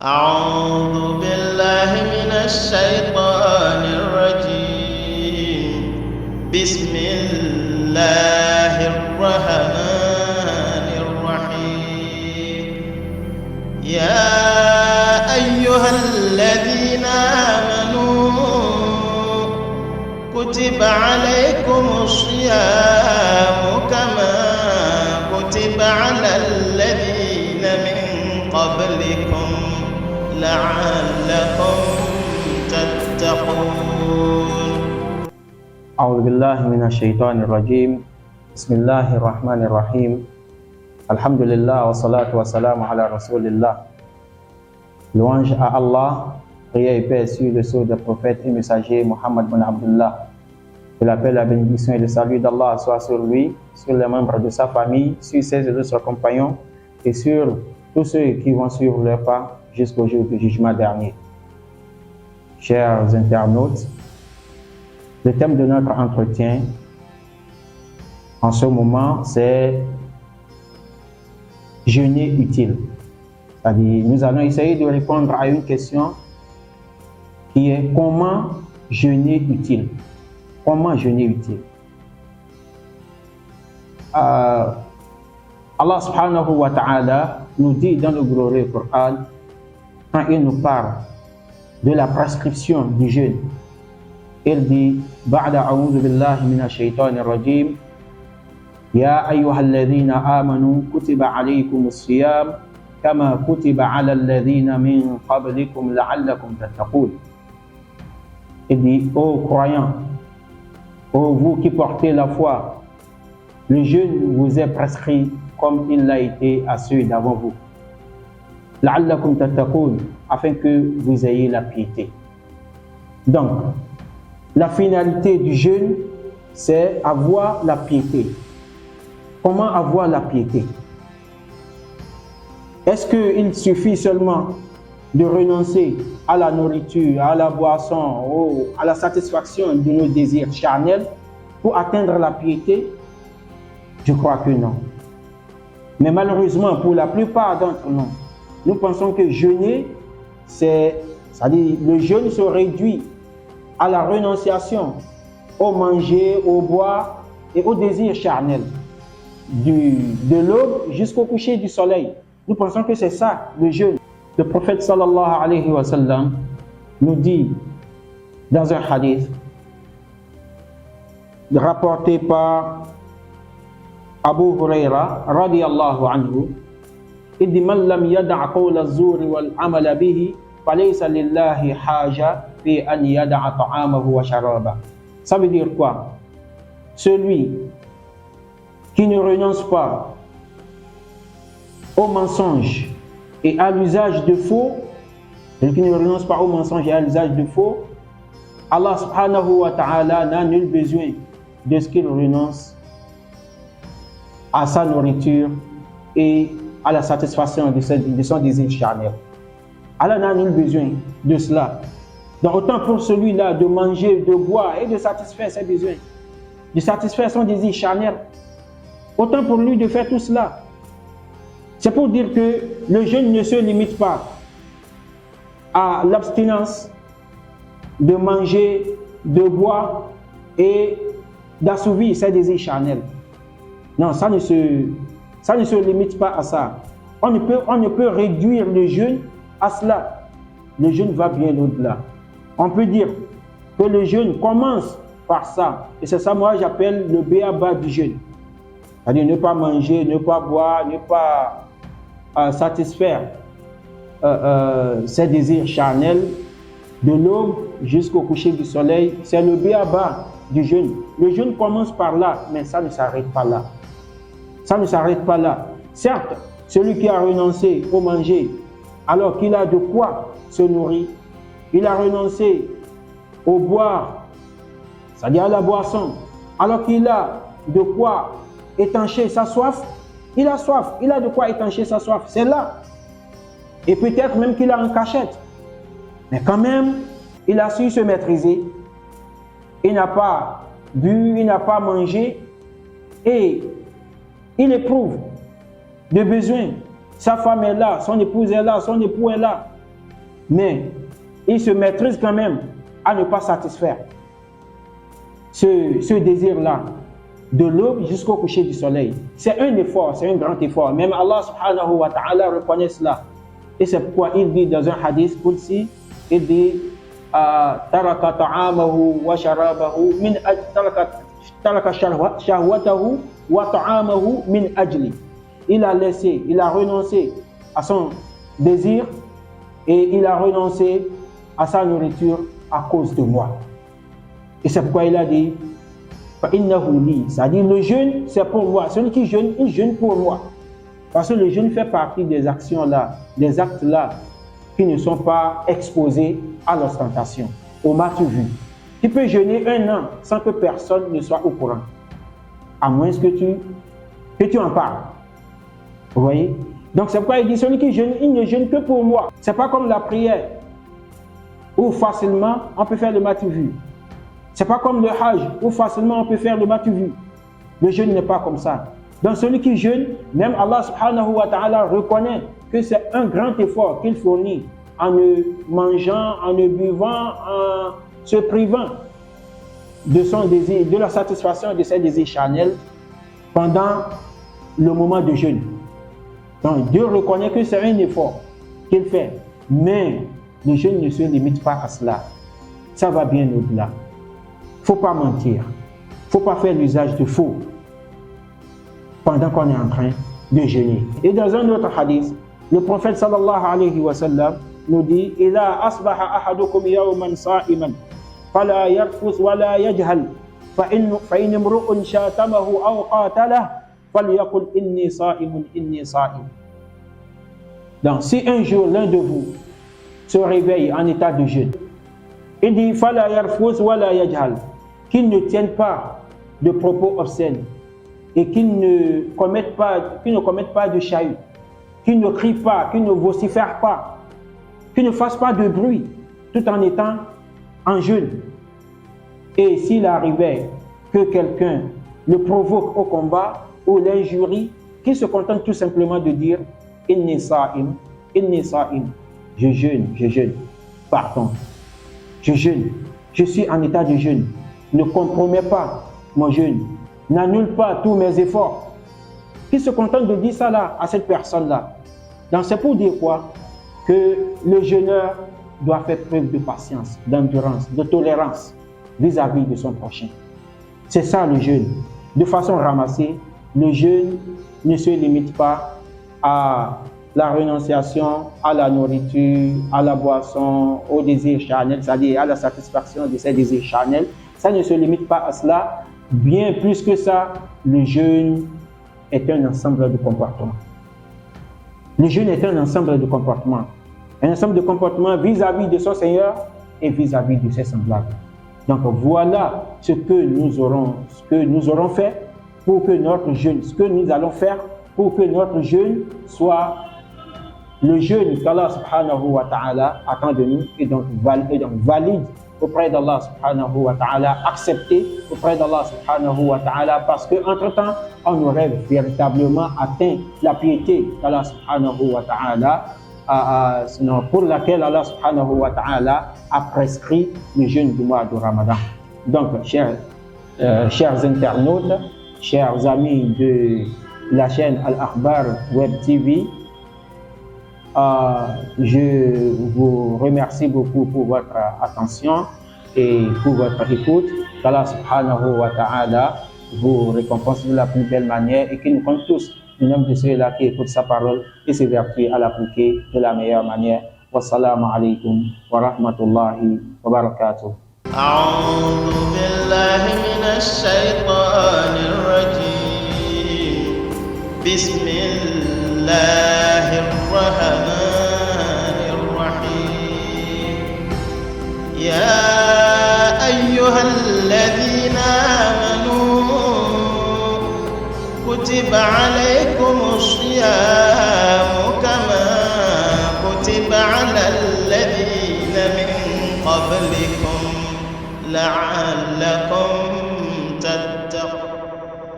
أعوذ بالله من الشيطان الرجيم بسم الله الرحمن الرحيم يا أيها الذين آمنوا كتب عليكم الصيام كما كتب على الذين من قبلكم لعلكم تتقون. أعوذ بالله من الشيطان الرجيم بسم الله الرحمن الرحيم الحمد لله والصلاة والسلام على رسول الله. Louange à Allah, prière et paix sur le sceau des prophètes et messagers Mohammed bin Abdullah. Que la paix, la bénédiction et le salut d'Allah soient sur lui, sur les membres de sa famille, sur ses et autres compagnons et sur tous ceux qui vont suivre leur pas jusqu'au jour du jugement dernier. Chers internautes, le thème de notre entretien en ce moment, c'est jeûner utile. C'est-à-dire, nous allons essayer de répondre à une question qui est comment jeûner utile. Comment jeûner utile? Allah subhanahu wa ta'ala nous dit dans le glorieux Coran, quand il nous parle de la prescription du jeûne, il dit Ba'da a'udhu billahi minash shaitanir rajim Ya ayyuhalladhina amanu kutiba alaykumus siyam kama kutiba ala alladhina min qablikum la'allakum tattaqun. Il dit ô croyants, ô vous qui portez la foi, le jeûne vous est prescrit comme il l'a été à ceux d'avant vous. La'allakum tattaqun, afin que vous ayez la piété. Donc, la finalité du jeûne, c'est avoir la piété. Comment avoir la piété? Est-ce qu'il suffit seulement de renoncer à la nourriture, à la boisson, à la satisfaction de nos désirs charnels pour atteindre la piété? Je crois que non. Mais malheureusement, pour la plupart d'entre nous, nous pensons que jeûner, c'est-à-dire le jeûne se réduit à la renonciation au manger, au boire et au désir charnel, de l'aube jusqu'au coucher du soleil. Nous pensons que c'est ça le jeûne. Le prophète sallallahu alayhi wa sallam nous dit dans un hadith rapporté par Abu Huraira radiyallahu anhu, il dit Man lam yada' qawla az-zuri wal 'amala bihi falaysa lillahi haja fi an yada'a ta'amahu wa sharaba. Ça veut dire quoi? Celui qui ne renonce pas au mensonge et à l'usage de faux, celui qui ne renonce pas au mensonge et à l'usage de faux, Allah subhanahu wa ta'ala n'a nul besoin de ce qu'il renonce à sa nourriture et à la satisfaction de son désir charnel. Allah n'a nul besoin de cela. Donc autant pour celui-là de manger, de boire et de satisfaire ses besoins, de satisfaire son désir charnel, autant pour lui de faire tout cela. C'est pour dire que le jeûne ne se limite pas à l'abstinence de manger, de boire et d'assouvir ses désirs charnels. Non, ça ne se limite pas à ça. On ne peut réduire le jeûne à cela. Le jeûne va bien au-delà. On peut dire que le jeûne commence par ça. Et c'est ça, moi, j'appelle le b.a.-ba du jeûne. C'est-à-dire ne pas manger, ne pas boire, ne pas satisfaire ses désirs charnels de l'aube jusqu'au coucher du soleil. C'est le b.a.-ba du jeûne. Le jeûne commence par là, mais ça ne s'arrête pas là. Ça ne s'arrête pas là. Certes, celui qui a renoncé au manger, alors qu'il a de quoi se nourrir, il a renoncé au boire, c'est-à-dire à la boisson, alors qu'il a de quoi étancher sa soif, il a soif, il a de quoi étancher sa soif, c'est là. Et peut-être même qu'il a en cachette. Mais quand même, il a su se maîtriser. Il n'a pas bu, il n'a pas mangé et il éprouve de besoin. Sa femme est là, son épouse est là, son époux est là. mais il se maîtrise quand même à ne pas satisfaire ce désir-là, de l'aube jusqu'au coucher du soleil. C'est un effort, c'est un grand effort. Même Allah subhanahu wa ta'ala reconnaît cela. Et c'est pourquoi il dit dans un hadith qudsi, il dit taraka ta'amahu wa sharabahu min taraka shahwatahu wa ta'amahu min ajli. Il a laissé, il a renoncé à son désir et il a renoncé à sa nourriture à cause de moi. Et c'est pourquoi il a dit c'est-à-dire le jeûne, c'est pour moi. Celui qui jeûne, il jeûne pour moi. Parce que le jeûne fait partie des actions-là, des actes-là qui ne sont pas exposés à l'ostentation, au matu vu. Tu peux jeûner 1 an sans que personne ne soit au courant, à moins que tu en parles. Vous voyez? Donc c'est pourquoi il dit celui qui jeûne, il ne jeûne que pour moi. C'est pas comme la prière, où facilement on peut faire le matu vu. C'est pas comme le hajj, où facilement on peut faire le matu vu. Le jeûne n'est pas comme ça. Donc celui qui jeûne, même Allah subhanahu wa ta'ala reconnaît que c'est un grand effort qu'il fournit en ne mangeant, en ne buvant, en se privant de son désir, de la satisfaction de ses désirs charnels pendant le moment de jeûne. Donc Dieu reconnaît que c'est un effort qu'il fait, mais le jeûne ne se limite pas à cela. Ça va bien au-delà. Faut pas mentir, faut pas faire l'usage de faux pendant qu'on est en train de jeûner. Et dans un autre hadith, le prophète sallallahu alayhi wa sallam nous dit إِذَا أَصْبَحَ أَحَدُكُمْ يَوْمًا صَائِمًا فَلَا يَرْفُثْ وَلَا يَجْهَلْ فَإِنْ امْرُؤٌ شَاتَمَهُ أَوْ قَاتَلَهُ فَلْيَقُلْ إِنِّي صَائِمٌ إِنِّي صَائِمٌ. Donc si un jour l'un de vous se réveille en état de jeûne, il dit فَلَا يَرْفُثْ وَلَا يَجْهَلْ, qu'il ne tienne pas de propos obscènes et qu'il ne commette pas de chahut, qu'il ne crie pas, qu'il ne vocifère pas, qu'il ne fasse pas de bruit tout en étant en jeûne. Et s'il arrivait que quelqu'un le provoque au combat ou l'injurie, qu'il se contente tout simplement de dire inni sa'im, je jeûne, pardon, je jeûne, je suis en état de jeûne. Ne compromets pas mon jeûne, n'annule pas tous mes efforts. Qu'il se contente de dire ça là à cette personne-là. Donc c'est pour dire quoi? Que le jeûneur doit faire preuve de patience, d'endurance, de tolérance vis-à-vis de son prochain. C'est ça le jeûne. De façon ramassée, le jeûne ne se limite pas à la renonciation à la nourriture, à la boisson, au désir charnel, c'est-à-dire à la satisfaction de ses désirs charnels. Ça ne se limite pas à cela. Bien plus que ça, le jeûne est un ensemble de comportements. Le jeûne est un ensemble de comportements. Un ensemble de comportements vis-à-vis de son Seigneur et vis-à-vis de ses semblables. Donc voilà ce que nous aurons fait pour que notre jeûne, ce que nous allons faire pour que notre jeûne soit le jeûne qu'Allah subhanahu wa ta'ala attend de nous et donc valide auprès d'Allah subhanahu wa ta'ala, accepté auprès d'Allah subhanahu wa ta'ala, parce qu'entre-temps, on aurait véritablement atteint la piété d'Allah subhanahu wa ta'ala, pour laquelle Allah subhanahu wa ta'ala a prescrit le jeûne du mois de Ramadan. Donc, chers internautes, chers amis de la chaîne Al-Akhbar Web TV, je vous remercie beaucoup pour votre attention et pour votre écoute. Qu'Allah subhanahu wa ta'ala vous récompense de la plus belle manière et qu'il nous compte tous le nombre de ceux-là qui écoutent sa parole et s'évertuent à l'appliquer de la meilleure manière. Wassalamu alaikum wa rahmatullahi wa barakatuh. أعوذ بالله من الشيطان الرجيم. بسم الله الرحمن الرحيم. يا أيها الذين آمنوا كتب عليكم الصيام كما كتب على الذين من قبلكم لعلكم